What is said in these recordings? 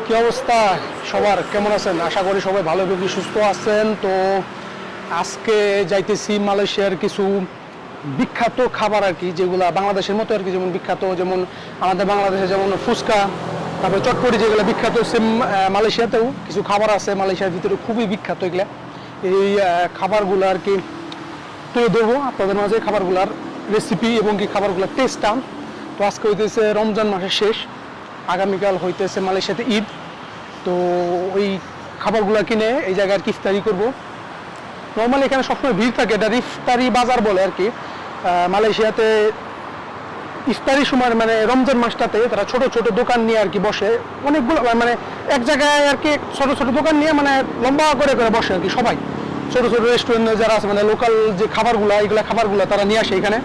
কি অবস্থা সবার, কেমন আছেন? আশা করি সবাই ভালো এবং সুস্থ আছেন। তো আজকে যাইতেছি মালয়েশিয়ার কিছু বিখ্যাত খাবার আর কি, যেগুলা বাংলাদেশের মতো আর কি, যেমন বিখ্যাত, যেমন আমাদের বাংলাদেশে যেমন ফুচকা, তারপরে চটপটি যেগুলো বিখ্যাত, সেম মালয়েশিয়াতেও কিছু খাবার আছে মালয়েশিয়ার ভিতরে খুবই বিখ্যাত। এগুলা এই খাবারগুলো আর কি তুলে ধরবো আপনাদের মাঝে, খাবারগুলার রেসিপি এবং কি খাবারগুলোর টেস্টটা। তো আজকে হইতেছে রমজান মাসের শেষ, আগামীকাল হইতেছে মালয়েশিয়াতে ঈদ। তো ওই খাবারগুলো কিনে এই জায়গায় আর কি ইফতারি করবো। নর্মালি এখানে সবসময় ভিড় থাকে, এটা ইফতারি বাজার বলে আর কি। মালয়েশিয়াতে ইফতারির সময় মানে রমজান মাসটাতে তারা ছোট ছোট দোকান নিয়ে আর কি বসে, অনেকগুলো মানে এক জায়গায় আর কি ছোট ছোট দোকান নিয়ে মানে লম্বা করে করে বসে আর কি সবাই। ছোট ছোট রেস্টুরেন্ট যারা আছে মানে লোকাল যে খাবারগুলো, এইগুলো খাবারগুলো তারা নিয়ে আসে এখানে।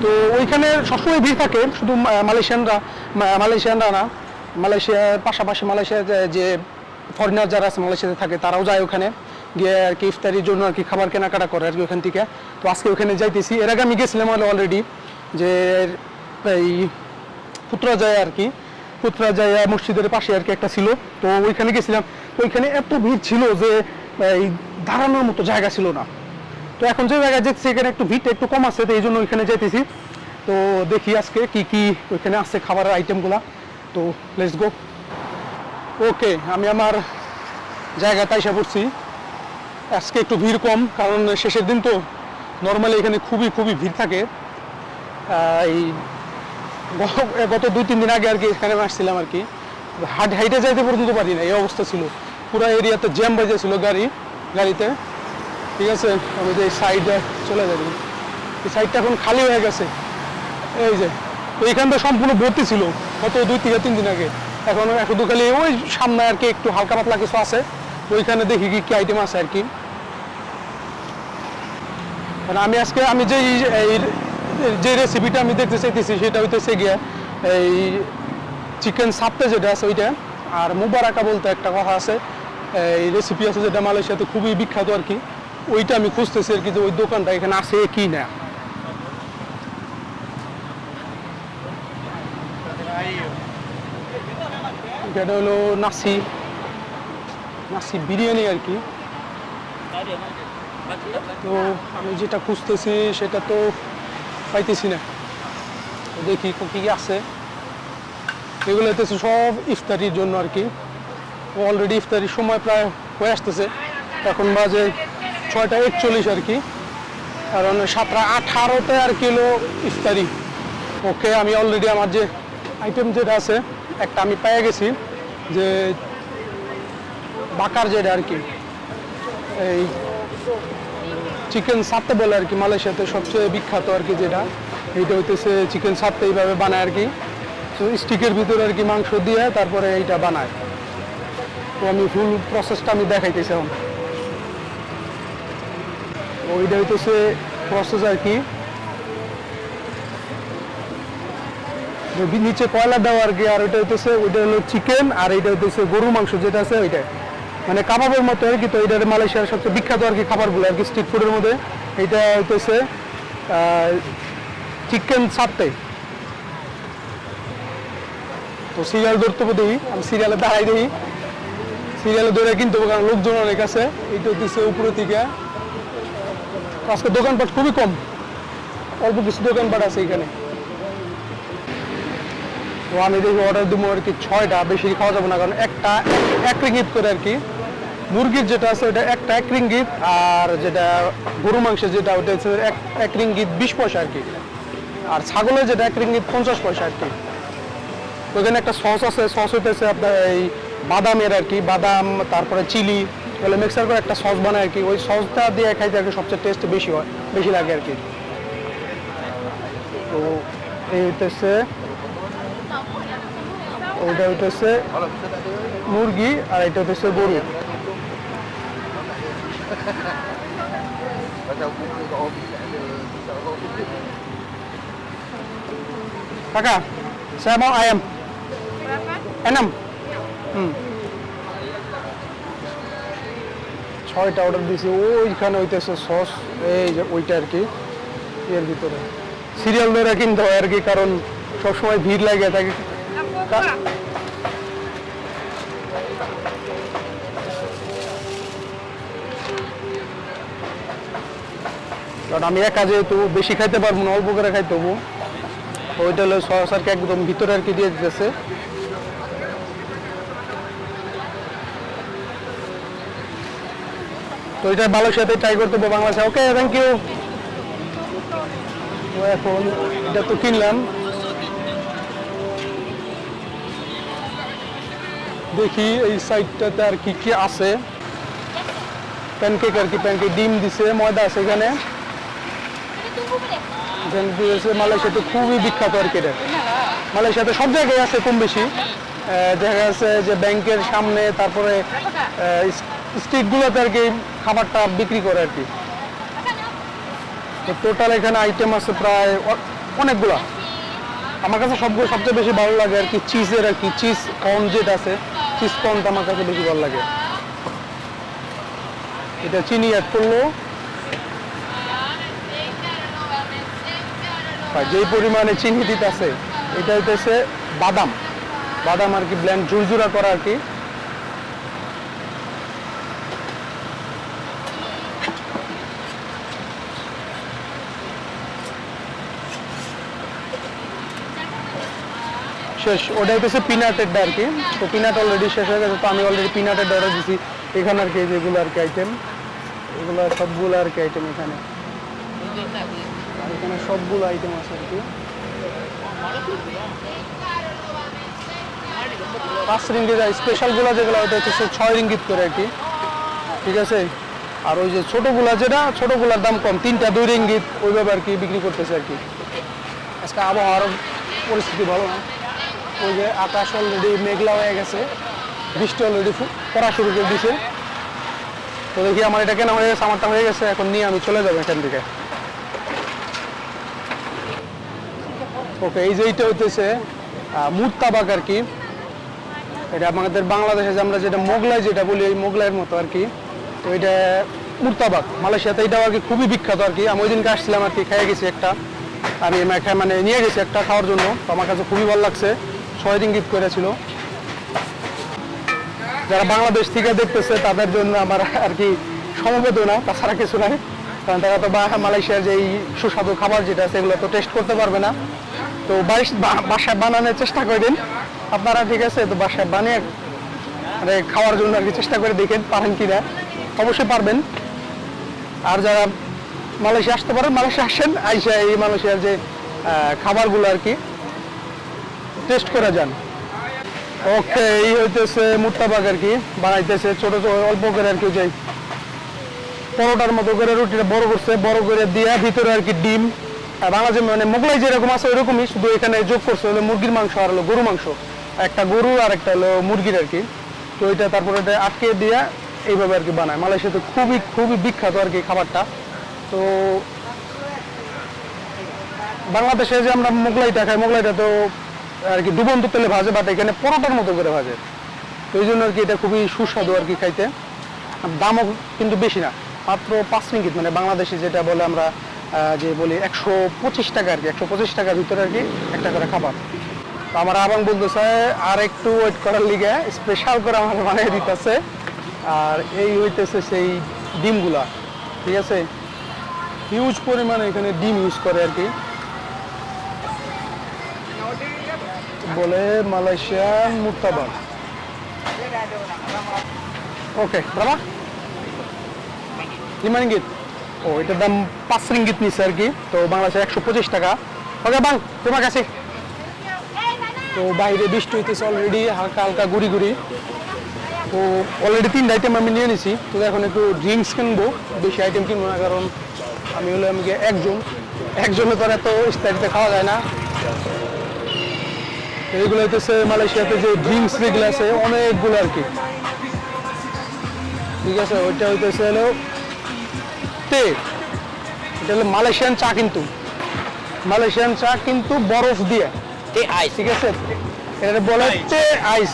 তো ওইখানে সবসময় ভিড় থাকে, শুধু মালয়েশিয়ানরা না, মালয়েশিয়ার পাশাপাশি মালয়েশিয়ার যে ফরেনার যারা আছে মালয়েশিয়াতে থাকে তারাও যায় ওখানে গিয়ে আর কি ইফতারির জন্য আর কি খাবার কেনাকাটা করে আর কি ওখান থেকে। তো আজকে ওখানে যাইতেছি। এর আগে আমি গেছিলাম অলরেডি, যে এই পুত্রাজায়া আর কি, পুত্রাজায়া মসজিদের পাশে আর কি একটা ছিল, তো ওইখানে গেছিলাম। ওইখানে এত ভিড় ছিল যে এই দাঁড়ানোর মতো জায়গা ছিল না। তো এখন যে জায়গায় যেতেছি এখানে একটু ভিড়টা একটু কম আছে, তো এই জন্য ওইখানে যাইতেছি। তো দেখি আজকে কি কি ওইখানে আছে খাবারের আইটেমগুলা। তো লেটস গো। ওকে, আমি আমার জায়গাতে এসে পড়ছি। আজকে একটু ভিড় কম, কারণ শেষের দিন তো নর্মালি এখানে খুবই খুবই ভিড় থাকে। এই গত 2-3 দিন আগে আর কি এখানে আসছিলাম আর কি, হাইটে যাইতে পর্যন্ত পারি না, এই অবস্থা ছিল। পুরো এরিয়াতে জ্যাম বাজেছিল গাড়িতে। ঠিক আছে, আমি যে সাইডে চলে যাবো, এই সাইডটা এখন খালি হয়ে গেছে। এই যে এইখানটা সম্পূর্ণ ভর্তি ছিল গত 2-3 দিন আগে। এখন শুধু খালি ওই সামনে আর কি একটু হালকা পাতলা কিছু আছে, ওইখানে দেখি কি কি আইটেম আছে আর কি। আমি যে রেসিপিটা আমি দেখতে চাইতেছি সেটা হইতেছে গিয়ে এই চিকেন সাপ্তে যেটা আছে ওইটা, আর মুবারাকা বলতে একটা কথা আছে, এই রেসিপি আছে যেটা মালয়েশিয়াতে খুবই বিখ্যাত আর কি। ওইটা আমি খুঁজতেছি আর কি, যে ওই দোকানটা এখানে আছে কি না। এটা হলো নাসি বিরিয়ানি আর কি। তো আমি যেটা খুঁজতেছি সেটা তো পাইতেছি না, দেখি কি কি আছে। এগুলো হইতেছে সব ইফতারির জন্য আর কি। অলরেডি ইফতারির সময় প্রায় হয়ে আসতেছে, এখন বাজে 6টা 41 আর কি, কারণ 7টা 18তে আর কিলো ইফতারি। ওকে, আমি অলরেডি আমার যে আইটেম যেটা আছে একটা আমি পেয়ে গেছি, যে বাকার যেটা আর কি, এই চিকেন সাপ্তে বলে আর কি, মালয়েশিয়াতে সবচেয়ে বিখ্যাত আর কি যেটা, এইটা হইতেছে চিকেন সাপ্তে। এইভাবে বানায় আর কি, তো স্টিকের ভিতরে আর কি মাংস দিয়ে তারপরে এইটা বানায়। তো আমি ফুল প্রসেসটা আমি দেখাইতেছি এখন। ওইটা হইতেছে প্রসেস আর কি, নিচে কয়লা দেওয়া আর কি। আর ওইটা হলো চিকেন, আর এইটা হইতেছে গরুর মাংস যেটা আছে ওইটা, মানে কাবাবের মতো আর কি। তো এইটা মালয়েশিয়ার সবচেয়ে বিখ্যাত আর কি খাবারগুলো আর কি, স্ট্রিট ফুডের মধ্যে। এইটা হইতেছে চিকেন সাপ্তে। তো সিরিয়াল ধরতে দেখি, আমি সিরিয়ালে দাঁড়াই দেখি, সিরিয়ালে ধরে কিনতে হবে কারণ লোকজন অনেক আছে। এইটা হইতেছে উপরে থেকে। আজকে দোকানপাট খুবই কম, অল্প কিছু দোকানপাট আছে এখানে। তো আমি দেখি অর্ডার দেবো আর কি 6টা, বেশি খাওয়া যাবে না, কারণ একটা 1 রিঙ্গিত করে আর কি। মুরগির যেটা আছে ওইটা একটা 1 রিঙ্গিত, আর যেটা গরু মাংসের যেটা ওইটা হচ্ছে 1 রিঙ্গিত 20 পয়সা আর কি। আর ছাগলের যেটা 1 রিঙ্গিত 50 পয়সা আর কি। ওইখানে একটা সস আছে, সস হইতেছে আপনার এই বাদামের আর কি, বাদাম তারপরে চিলি বলে মিক্সার করে একটা সস বানায় আর কি। ওই সসটা দিয়ে খাইতে আর কি সবচেয়ে টেস্ট বেশি লাগে আর কি। তো এই হইতেছে, ওইটা হইতেছে মুরগি, আর এটা হইতেছে গরু। কাকা, saya mau ayam. Berapa? 6 6টা অর্ডার দিয়েছি। ওইখানে হইতেছে সস, এই যে ওইটা আর কি, এর ভিতরে সিরিয়াল ধরে কিনতে হয় আর কি, কারণ সবসময় ভিড় লাগে থাকে। কারণ আমি একা যেহেতু বেশি খাইতে পারবো না, অল্প করে খাইতে হবো। ওইটা হলো সস আর কি একদম ভিতরে আর কি দিয়ে দিতেছে। তো এটা ভালোর সাথে ট্রাই করতে হবে বাংলাদেশে। ওকে, থ্যাংক ইউ। এখন এটা তো কিনলাম, দেখি এই সাইডটাতে আর কি কি আছে। প্যানকেক আর কি, প্যানকেক, ডিম দিছে, ময়দা আছে এখানে। মালয়েশিয়াতে খুবই বিখ্যাত আর কি এটা। মালয়েশিয়াতে সব জায়গায় আছে কম বেশি। দেখা যাচ্ছে যে ব্যাংকের সামনে, তারপরে স্ট্রিটগুলোতে আর কি খাবারটা বিক্রি করে আর কি। তো টোটাল এখানে আইটেম আছে প্রায় অনেকগুলা। আমার কাছে সবচেয়ে বেশি ভালো লাগে আর কি চিজের আর কি, চিজ কর্ন যেটা আছে, চিজ কর্নটা আমার কাছে বেশি ভালো লাগে। এটা চিনি অ্যাড করলো, যেই পরিমাণে চিনি দিতেছে, এটা হইতেছে বাদাম আর কি, ব্ল্যান্ড ঝুরঝুরা করা আর কি। শেষ, ওটা হইতেছে পিনাটের আর কি। তো পিনাট অলরেডি শেষ হয়ে গেছে, তো আমি অলরেডি পিনাটের অর্ডার দিছি। এখানে আর কি যেগুলো আর কি আইটেম, এগুলো সবগুলো আর কি আইটেম এখানে, আর এখানে সবগুলো আইটেম আছে আর কি। 5 রিঙ্গিত, স্পেশালগুলো যেগুলো ওটা হচ্ছে 6 রিঙ্গিত করে আর কি, ঠিক আছে। আর ওই যে ছোটোগুলা, যেটা ছোটোগুলার দাম কম, 3টা 2 রিঙ্গিত, ওইভাবে আর কি বিক্রি করতেছে আর কি। আজকে আবহাওয়ার পরিস্থিতি ভালো না, ওই যে আকাশ অলরেডি মেঘলা হয়ে গেছে, বৃষ্টি অলরেডি পড়া শুরু করে দিছে। তো দেখি আমার এটা কেনা হয়ে গেছে, আমারটা হয়ে গেছে, এখন নিয়ে আমি চলে যাবো এখান থেকে। ওকে, এই যে এইটা হইতেছে মুর্তাবাক আর কি। এটা আমাদের বাংলাদেশে যে আমরা যেটা মোগলাই যেটা বলি, এই মোগলাইয়ের মতো আর কি। তো এটা মুর্তাবাক, মালয়েশিয়াতে এটাও আর কি খুবই বিখ্যাত আর কি। আমি ওই দিনকে আসছিলাম আর কি, খেয়ে গেছি একটা, আমি মানে নিয়ে গেছি একটা খাওয়ার জন্য। তো আমার কাছে খুবই ভালো লাগছে। 6 রিঙ্গিত করেছিল। যারা বাংলাদেশ থেকে দেখতেছে তাদের জন্য আমার আর কি সমবেদনা, তাছাড়া কিছু নাই। কারণ তারা তো মালয়েশিয়ার যে সুস্বাদু খাবার যেটা আছে এগুলো তো টেস্ট করতে পারবে না। তো বাসায় বানানোর চেষ্টা করেন আপনারা, ঠিক আছে। তো বাসায় বানিয়ে মানে খাওয়ার জন্য আর কি চেষ্টা করে দেখেন পারেন কিনা, অবশ্যই পারবেন। আর যারা মালয়েশিয়া আসতে পারেন, মালয়েশিয়া আসেন, আইসা এই মালয়েশিয়ার যে খাবারগুলো আর কি টেস্ট করে যান। ওকে, এই হইতেছে মুর্তাবাক আর কি, বানাইতেছে ছোট ছোট অল্প করে আর কি, যাই পরোটার মতো করে রুটিটা বড় করছে, বড় করে দিয়ে ভিতরে আর কি ডিম। বাংলাদেশে মানে মোগলাই যেরকম আছে ওইরকমই, শুধু এখানে যোগ করছে হলো মুরগির মাংস আর হলো গরু মাংস, একটা গরু আর একটা হলো মুরগির আর কি। তো এটা তারপরে এটা আটকে দিয়ে এইভাবে আর কি বানায়। মালয়েশিয়াতে খুবই খুবই বিখ্যাত আর কি খাবারটা। তো বাংলাদেশে যে আমরা মোগলাইটা খাই, মোগলাইটা তো আর কি ডুবন্ত তেলে ভাজে, বাট এখানে পরোটার মতো করে ভাজে। তো এই জন্য আর কি এটা খুবই সুস্বাদু আর কি খাইতে। দামও কিন্তু বেশি না, মাত্র 5 রিঙ্গিত, মানে বাংলাদেশি যেটা বলে আমরা যে বলি 125 টাকা আর কি, 125 টাকার ভিতরে আর কি একটা করে খাবার। তো আমার আবাং বলতেছে আর একটু ওয়েট করার লিগে স্পেশাল করে আমার বানিয়ে দিতেছে। আর এই হইতেছে সেই ডিমগুলা, ঠিক আছে। হিউজ পরিমাণে এখানে ডিম ইউজ করে আর কি, বলে মালয়েশিয়ান মুর্তাবাক। ওকে বাবা, 5 রিঙ্গিত। ও, এটার দাম 5 রিঙ্গিত নিচ্ছে আর কি। তো বাংলাদেশে 125 টাকা। ওকে বাং, তোমার কাছে। তো বাইরে বৃষ্টি হইতেছে অলরেডি, হালকা হালকা গুড়ি গুড়ি। তো অলরেডি 3টা আইটেম আমি নিয়ে নিছি। তো এখন একটু ড্রিঙ্কস কিনবো, বেশি আইটেম কিনবো না, কারণ আমি একজনে তো এত ইস্তারিতে খাওয়া যায় না। এইগুলো হইতেছে মালয়েশিয়াতে যে ড্রিঙ্কস যেগুলো আছে অনেকগুলো আর কি, ঠিক আছে। ওইটা হইতেছে হলো তে, এটা হলো মালয়েশিয়ান চা, কিন্তু মালয়েশিয়ান চা কিন্তু বরফ দিয়ে, তে আইস, ঠিক আছে। এটা বলে তে আইস,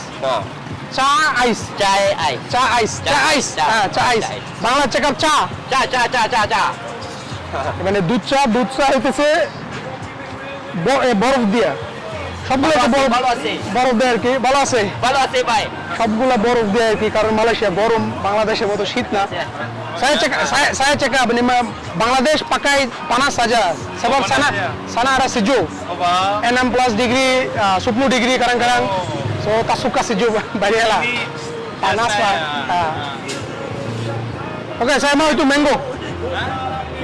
চা আইস, চা আইস, চা আইস, চা আইস, হ্যাঁ চা আইস। বাংলা চেকআপ চা, চা চা চা চা চা, মানে দুধ চা হইতেছে বরফ দিয়া। সবগুলো তো বরফ, ভালো আছে, বরফ দেয় আর কি। ভালো আছে, ভালো আছে ভাই। সবগুলা বরফ দিয়ে আর কি, কারণ মালয়েশিয়া গরম, বাংলাদেশের মতো শীত না। Saya cakap ni Bangladesh pakai panas saja sebab sana ada sejuk. 16 degree, 10 degree kadang-kadang. So tak suka sejuk banyak lah. Panas lah. Okey, saya mau itu mango.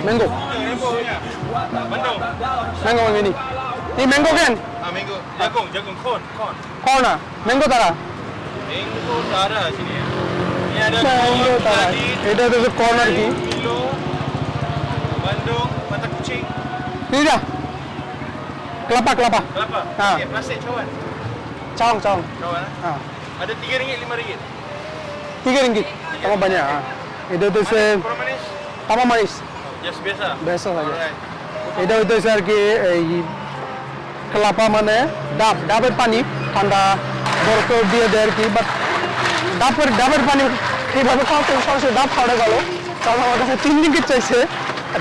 Mango. Mango yang ini. Ini mango kan? Mango. Jagung corn. Corn ah? Mango tak ada? Mango tak ada sini. Ini ada Mango tak ada. Itu tu corn আর কি। Milo, bandung, mata kucing, Ini dah. Kelapa. kelapa. Ah. Plastik cawan. Cawan. Cawan. Ah. Ada RM3, RM5. RM3 sama banyak. Itu tu Kurang manis? sama manis. Just biasa. Biasa saja. Alright. এটা হইতেছে আর কি এই কলাপা মানে ডাবের পানি ঠান্ডা বরফ দিয়ে দেয় আর কি, বাট ডাবের পানি এইভাবে খাওয়াতে সরাসরি ডাব খাওয়া গেল, কারণ আমার কাছে 3 রিঙ্গিত চাইছে,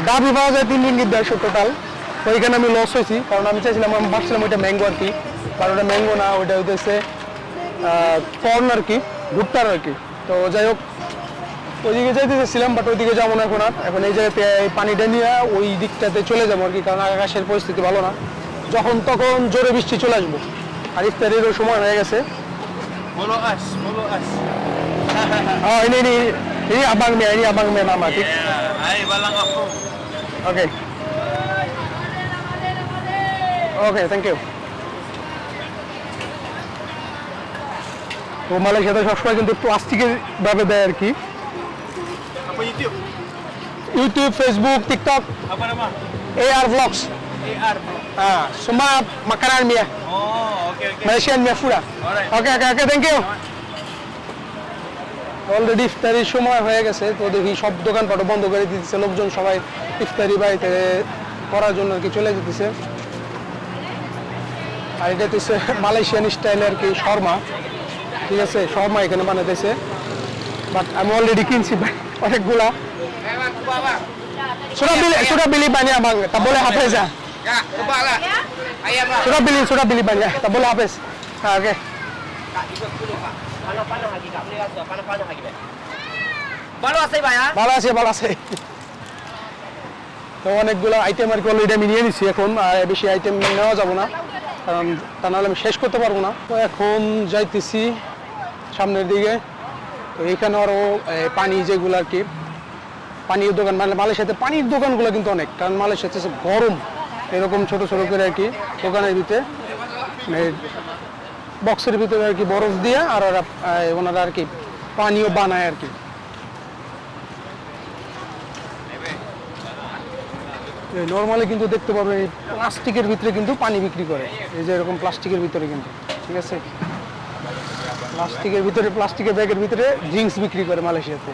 ডাবই পাওয়া যায় 3 রিঙ্গিত দেয় টোটাল। তো ওইখানে আমি লস হয়েছি, কারণ আমি চাইছিলাম, আমি ভাবছিলাম ওইটা ম্যাঙ্গো আর কি, কারণ ওটা ম্যাঙ্গো না, ওইটা হইতেছে কর্ন আর কি, ভুট্টার আর কি। তো যাই হোক, ওইদিকে যাইতে চাইছিলাম, বাট ওইদিকে যাবো না এখন আর। এখন এই জায়গাতে এই পানিটা নিয়ে ওই দিকটাতে চলে যাবো আর কি, কারণ আকাশের পরিস্থিতি ভালো না, যখন তখন জোরে বৃষ্টি চলে আসবো। আর ইফতারেরও সময় হয়ে গেছে। Bolo as. Ini abang Mia nama, ঠিক? Yeah. Hai balang aku. Okay, thank you. তো মালয়েশিয়াতে সবসময় কিন্তু প্লাস্টিকের ভাবে দেয় আর কি, Apa YouTube? YouTube, Facebook, TikTok, Apa nama? AR Vlogs. AR bro. Semua makanan Mia, Oh, okay. Malaysian Mia food. Alright. Okay, thank you. Already ইফতারির সময় হয়ে গেছে, তো দেখি সব দোকানপাটও বন্ধ করে দিতেছে, লোকজন সবাই ইফতারি বাড়িতে করার জন্য আর কি চলে যেতেছে। আর এটা হচ্ছে মালয়েশিয়ান স্টাইলে আর কি শর্মা, ঠিক আছে, শর্মা এখানে বানাইতেছে, বাট আমি অলরেডি কিনছি ভাই অনেকগুলা। Sudah beli banyak bang, tak boleh habis ya. Ya, coba lah. Ayam lah. Sudah beli banyak, tak boleh habis. Oke. Kak, ikut dulu kak. Panas lagi kak, boleh rasa. Panas lagi deh. Baru asai pak ya? ভালো আছে। তো অনেকগুলো item আর কি already আমি নিয়ে নিচ্ছি, এখন আর বেশি আইটেম নেওয়া যাবো না, কারণ তা নাহলে আমি শেষ করতে পারবো না। তো এখন যাইতেছি সামনের দিকে। তো এইখানে আরও পানি যেগুলো আর কি, পানির দোকান, মানে মালয়েশিয়াতে পানির দোকানগুলো কিন্তু অনেক, কারণ মালয়েশিয়াতে গরম, এরকম ছোট করে আর কি দোকানের ভিতরে বক্সের ভিতরে আর কি বরফ দিয়ে, আর ওনারা আর কি পানিও বানায় আর কি। নর্মালি কিন্তু দেখতে পাবেন এই প্লাস্টিকের ভিতরে কিন্তু পানি বিক্রি করে, এই যে এরকম প্লাস্টিকের ভিতরে কিন্তু, ঠিক আছে, প্লাস্টিকের ব্যাগের ভিতরে ড্রিঙ্কস বিক্রি করে মালয়েশিয়াতে।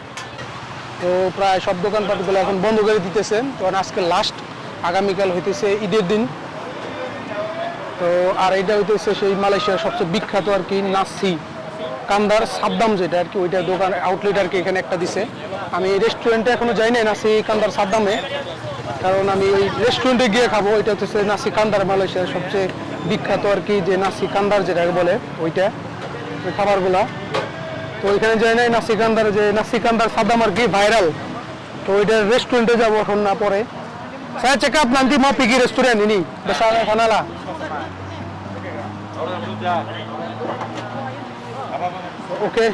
তো প্রায় সব দোকানপাটগুলো এখন বন্ধ করে দিতেছেন, কারণ আজকে লাস্ট, আগামীকাল হইতেছে ঈদের দিন। তো আর এটা হইতেছে সেই মালয়েশিয়ার সবচেয়ে বিখ্যাত আর কি নাসি কান্দার সাদ্দাম, যেটা আর কি ওইটা দোকান আউটলেট আর কি এখানে একটা দিছে। আমি এই রেস্টুরেন্টে এখনো যাই নাই নাসি কান্দার সাদ্দামে, কারণ আমি ওই রেস্টুরেন্টে গিয়ে খাবো। এটা হচ্ছে নাসি কান্দার, মালয়েশিয়ার সবচেয়ে বিখ্যাত আর কি যে নাসি কান্দার যেটাকে বলে ওইটা, ওই খাবারগুলা। তো ওইখানে যাই নাই, নাসি কান্দার সাদ্দাম আর কি ভাইরাল। তো ওইটা রেস্টুরেন্টে যাবো এখন না পরে। Saya cakap nanti mau pergi restoran ini besar sana lah. ওকে,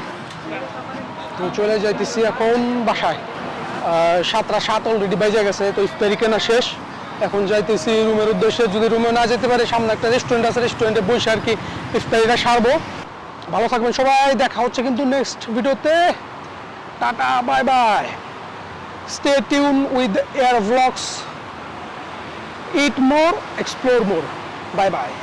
তো চলে যাইতেছি এখন বাসায়। 7:07 অলরেডি বেজে গেছে, তো ইফতারি কেনা শেষ, এখন যাইতেছি রুমের উদ্দেশ্যে। যদি রুমে না যেতে পারে, সামনে একটা রেস্টুরেন্ট আছে, রেস্টুরেন্টে বসে আর কি ইফতারিটা সারবো। ভালো থাকবেন সবাই, দেখা হচ্ছে কিন্তু নেক্সট ভিডিওতে। Tata, bye bye, stay tune with AR Vlogs, eat more, explore more, bye bye.